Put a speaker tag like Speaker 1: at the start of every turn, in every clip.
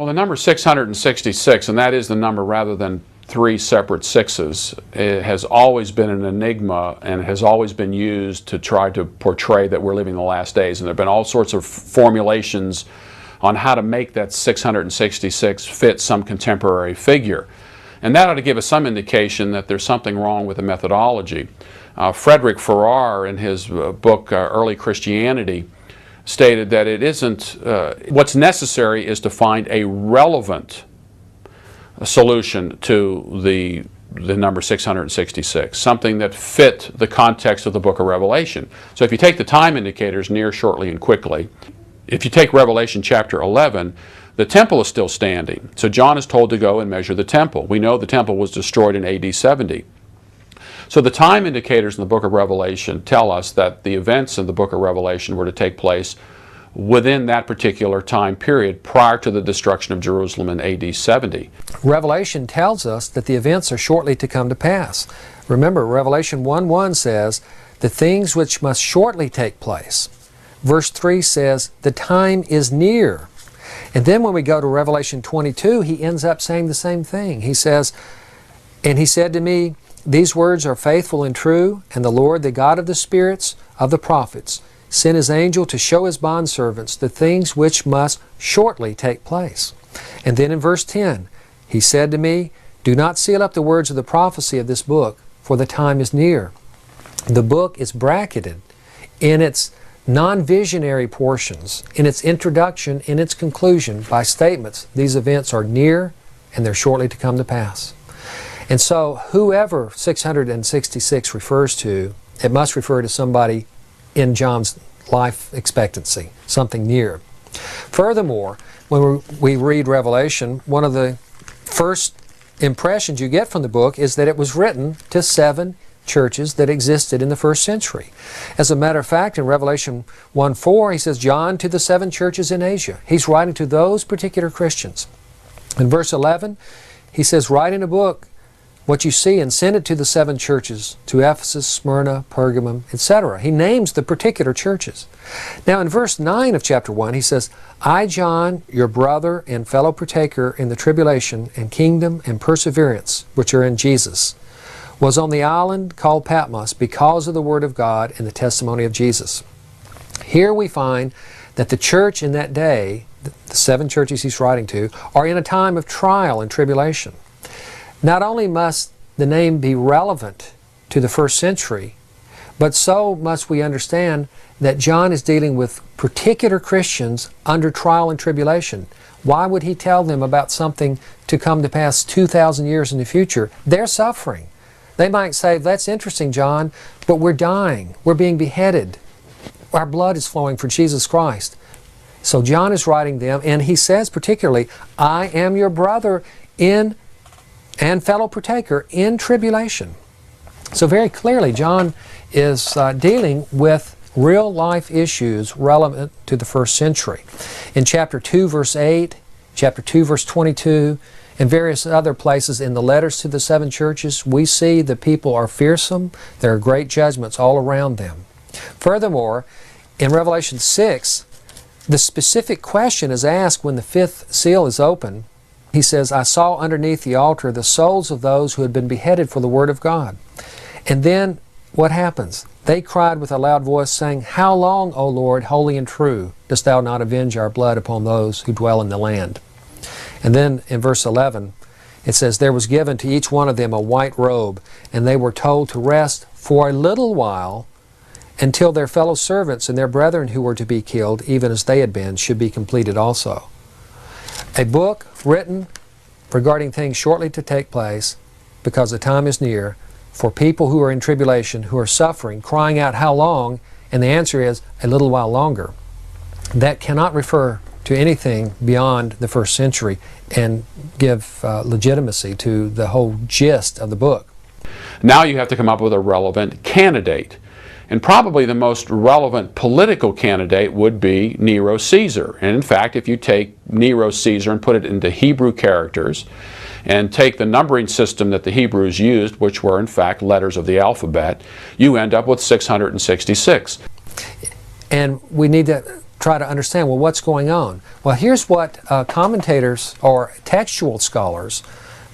Speaker 1: Well, the number 666, and that is the number rather than three separate sixes, it has always been an enigma and has always been used to try to portray that we're living the last days. And there have been all sorts of formulations on how to make that 666 fit some contemporary figure. And that ought to give us some indication that there's something wrong with the methodology. Frederick Farrar, in his book Early Christianity, stated that it isn't, what's necessary is to find a relevant solution to the number 666, something that fit the context of the book of Revelation. So if you take the time indicators, near, shortly, and quickly, if you take Revelation chapter 11, the temple is still standing. So John is told to go and measure the temple. We know the temple was destroyed in AD 70. So the time indicators in the book of Revelation tell us that the events in the book of Revelation were to take place within that particular time period prior to the destruction of Jerusalem in AD 70.
Speaker 2: Revelation tells us that the events are shortly to come to pass. Remember, Revelation 1:1 says, the things which must shortly take place. Verse 3 says, the time is near. And then when we go to Revelation 22, he ends up saying the same thing. He says, and he said to me, these words are faithful and true, and the Lord, the God of the spirits of the prophets, sent his angel to show his bondservants the things which must shortly take place. And then in verse 10, he said to me, do not seal up the words of the prophecy of this book, for the time is near. The book is bracketed in its non-visionary portions, in its introduction, in its conclusion, by statements. These events are near and they're shortly to come to pass. And so whoever 666 refers to, it must refer to somebody in John's life expectancy, something near. Furthermore, when we read Revelation, one of the first impressions you get from the book is that it was written to 7 churches that existed in the first century. As a matter of fact, in Revelation 1:4, he says, John to the 7 churches in Asia. He's writing to those particular Christians. In verse 11, he says, write in a book what you see and send it to the 7 churches, to Ephesus, Smyrna, Pergamum, etc. He names the particular churches. Now in verse 9 of chapter 1, he says, I, John, your brother and fellow partaker in the tribulation and kingdom and perseverance, which are in Jesus, was on the island called Patmos because of the word of God and the testimony of Jesus. Here we find that the church in that day, the 7 churches he's writing to, are in a time of trial and tribulation. Not only must the name be relevant to the first century, but so must we understand that John is dealing with particular Christians under trial and tribulation. Why would he tell them about something to come to pass 2,000 years in the future? They're suffering. They might say, that's interesting, John, but we're dying. We're being beheaded. Our blood is flowing for Jesus Christ. So John is writing them, and he says particularly, I am your brother in and fellow partaker in tribulation. So very clearly, John is dealing with real life issues relevant to the first century. In chapter 2, verse 8, chapter 2, verse 22, and various other places in the letters to the 7 churches, we see the people are fearsome. There are great judgments all around them. Furthermore, in Revelation 6, the specific question is asked when the 5th seal is opened. He says, I saw underneath the altar the souls of those who had been beheaded for the word of God. And then what happens? They cried with a loud voice, saying, how long, O Lord, holy and true, dost thou not avenge our blood upon those who dwell in the land? And then in verse 11, it says, there was given to each one of them a white robe, and they were told to rest for a little while until their fellow servants and their brethren who were to be killed, even as they had been, should be completed also. A book written regarding things shortly to take place because the time is near for people who are in tribulation, who are suffering, crying out, how long? And the answer is, a little while longer. That cannot refer to anything beyond the first century and give legitimacy to the whole gist of the book.
Speaker 1: Now you have to come up with a relevant candidate. And probably the most relevant political candidate would be Nero Caesar. And in fact, if you take Nero Caesar and put it into Hebrew characters, and take the numbering system that the Hebrews used, which were in fact letters of the alphabet, you end up with 666.
Speaker 2: And we need to try to understand, well, what's going on? Well, here's what commentators or textual scholars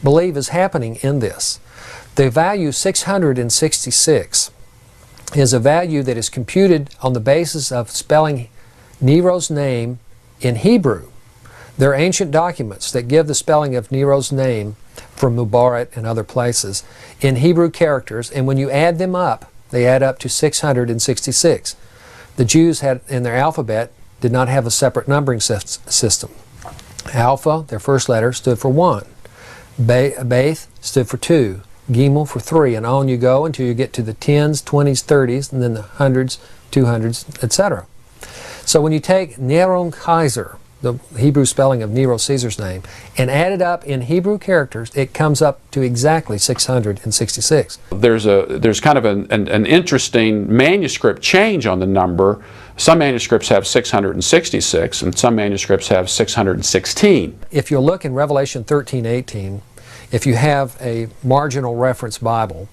Speaker 2: believe is happening in this. The value 666 is a value that is computed on the basis of spelling Nero's name in Hebrew. There are ancient documents that give the spelling of Nero's name from Mubarak and other places in Hebrew characters, and when you add them up, they add up to 666. The Jews had, in their alphabet, did not have a separate numbering system. Alpha, their first letter, stood for 1. Beth stood for 2. Gimel for 3, and on you go until you get to the 10s, 20s, 30s, and then the 100s, 200s, etc. So when you take Nerón César, the Hebrew spelling of Nero Caesar's name, and add it up in Hebrew characters, it comes up to exactly 666.
Speaker 1: There's kind of an interesting manuscript change on the number. Some manuscripts have 666, and some manuscripts have 616.
Speaker 2: If you'll look in Revelation 13:18, if you have a marginal reference Bible,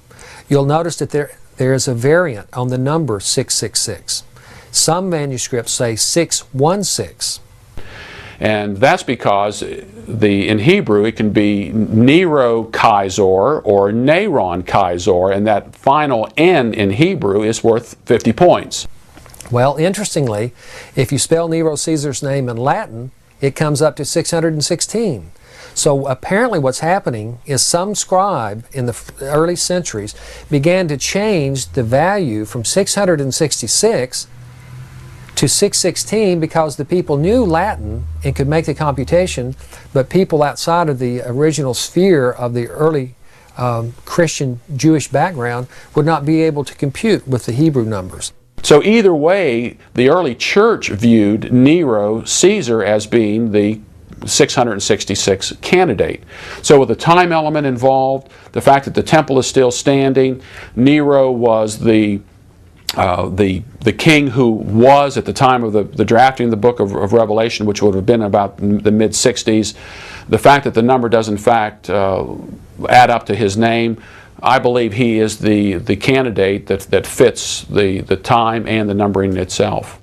Speaker 2: you'll notice that there is a variant on the number 666. Some manuscripts say 616.
Speaker 1: And that's because in Hebrew it can be Nero Kaiser or Nerón Kaiser, and that final N in Hebrew is worth 50 points.
Speaker 2: Well, interestingly, if you spell Nero Caesar's name in Latin, it comes up to 616. So apparently what's happening is some scribe in the early centuries began to change the value from 666 to 616 because the people knew Latin and could make the computation, but people outside of the original sphere of the early Christian Jewish background would not be able to compute with the Hebrew numbers.
Speaker 1: So either way, the early church viewed Nero Caesar as being the 666 candidate. So with the time element involved, the fact that the temple is still standing, Nero was the king who was at the time of the drafting of the book of Revelation, which would have been about the mid-60s. The fact that the number does in fact add up to his name, I believe he is the candidate that fits the time and the numbering itself.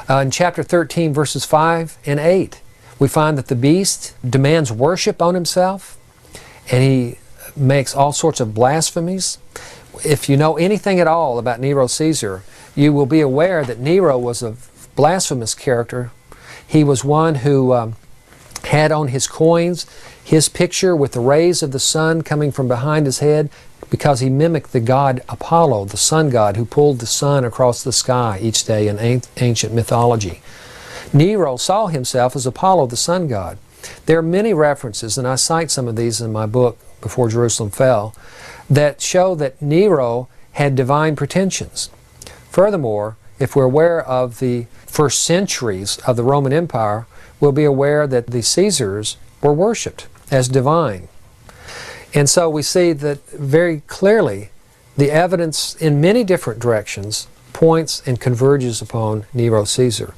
Speaker 2: In chapter 13, verses 5 and 8, we find that the beast demands worship on himself, and he makes all sorts of blasphemies. If you know anything at all about Nero Caesar, you will be aware that Nero was a blasphemous character. He was one who had on his coins his picture with the rays of the sun coming from behind his head, because he mimicked the god Apollo, the sun god, who pulled the sun across the sky each day in ancient mythology. Nero saw himself as Apollo, the sun god. There are many references, and I cite some of these in my book, Before Jerusalem Fell, that show that Nero had divine pretensions. Furthermore, if we're aware of the first centuries of the Roman Empire, we'll be aware that the Caesars were worshipped as divine. And so we see that very clearly the evidence in many different directions points and converges upon Nero Caesar.